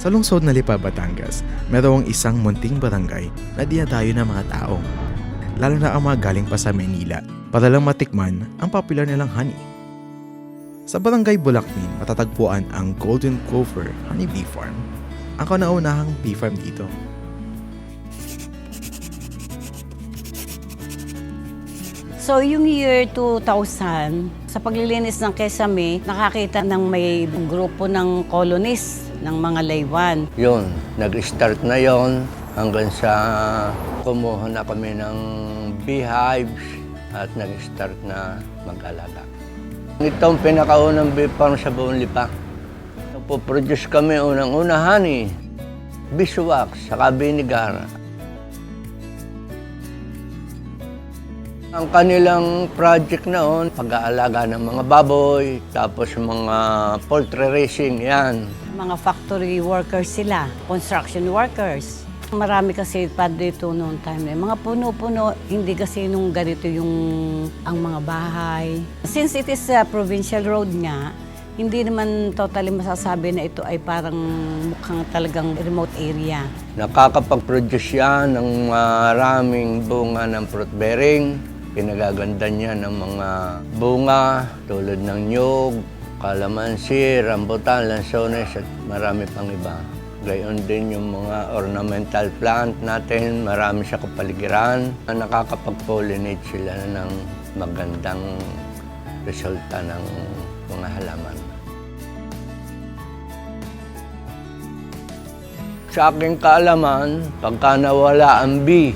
Sa lungsod na Lipa, Batangas, merong isang munting barangay na dinadayo ng mga tao. Lalo na ang mga galing pa sa Maynila para lang matikman ang popular nilang honey. Sa barangay Bulacmin, matatagpuan ang Golden Clover Honey Bee Farm, ang kauna-unahang bee farm dito. So yung year 2000, sa paglilinis ng Kesame, nakakita ng may grupo ng colonists ng mga laywan. Yun, nag-start na yon hanggang sa kumuha na kami ng beehives at nag-start na mag-alaga. Ito ang pinakaunang bee farm sa buong Lipa. Nagpo-produce kami unang-una honey, beeswax, saka vinegar. Ang kanilang project noon, pag-aalaga ng mga baboy, tapos mga poultry raising, yan. Mga factory workers sila, construction workers. Marami kasi pa dito noong time. Mga puno-puno, hindi kasi nung ganito ang mga bahay. Since it is a provincial road nga, hindi naman totally masasabi na ito ay parang mukhang talagang remote area. Nakakapag-produce yan ng maraming bunga ng fruit bearing. Pinagaganda niya ng mga bunga tulad ng nyug, kalamansi, rambutan, lansones at marami pang iba. Gayon din yung mga ornamental plant natin, marami sa kapaligiran. Nakakapag-pollinate sila ng magandang resulta ng mga halaman. Sa aking kaalaman, pagka nawala ang bee,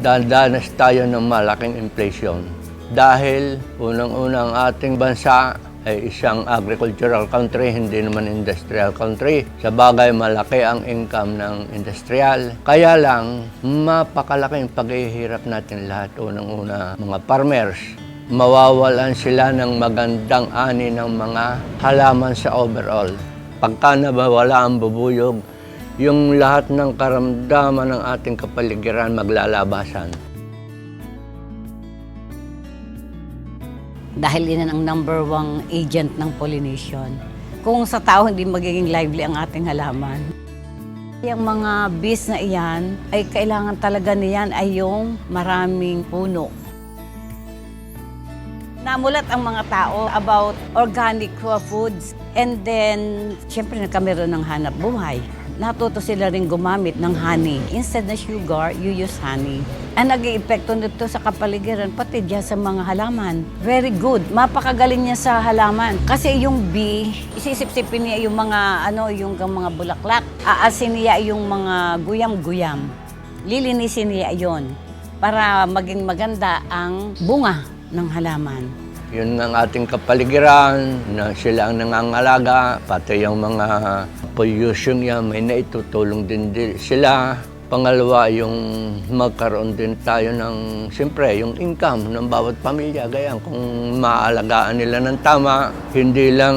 dadanas tayo ng malaking inflation. Dahil unang-unang ating bansa ay isang agricultural country, hindi naman industrial country. Sa bagay, malaki ang income ng industrial. Kaya lang, mapakalaking paghihirap natin lahat. Unang-una, mga farmers. Mawawalan sila ng magandang ani ng mga halaman sa overall. Pagka nawala ang bubuyog, yung lahat ng karamdaman ng ating kapaligiran maglalabasan. Dahil yan ang number one agent ng pollination. Kung sa tao hindi magiging lively ang ating halaman. Yung mga bees na iyan, ay kailangan talaga niyan ay yung maraming puno. Namulat ang mga tao about organic foods and then, syempre nagkameron ng hanap buhay. Natuto sila rin gumamit ng honey. Instead na sugar, you use honey. Ang nag-iepekto nito sa kapaligiran, pati diyan sa mga halaman. Very good. Mapakagaling niya sa halaman. Kasi yung bee, isisip-sipin niya yung mga, yung mga bulaklak. Aasin niya yung mga guyam-guyam. Lilinisin niya yon para maging maganda ang bunga ng halaman. Yun ang ating kapaligiran, na sila ang nangangalaga, pati yung mga pollution yan, may naitutulong din sila. Pangalawa, yung magkaroon din tayo ng, siyempre, yung income ng bawat pamilya. Gaya kung maalagaan nila ng tama, hindi lang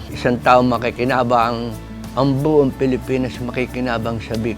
isang tao makikinabang, ang buong Pilipinas makikinabang sa bee.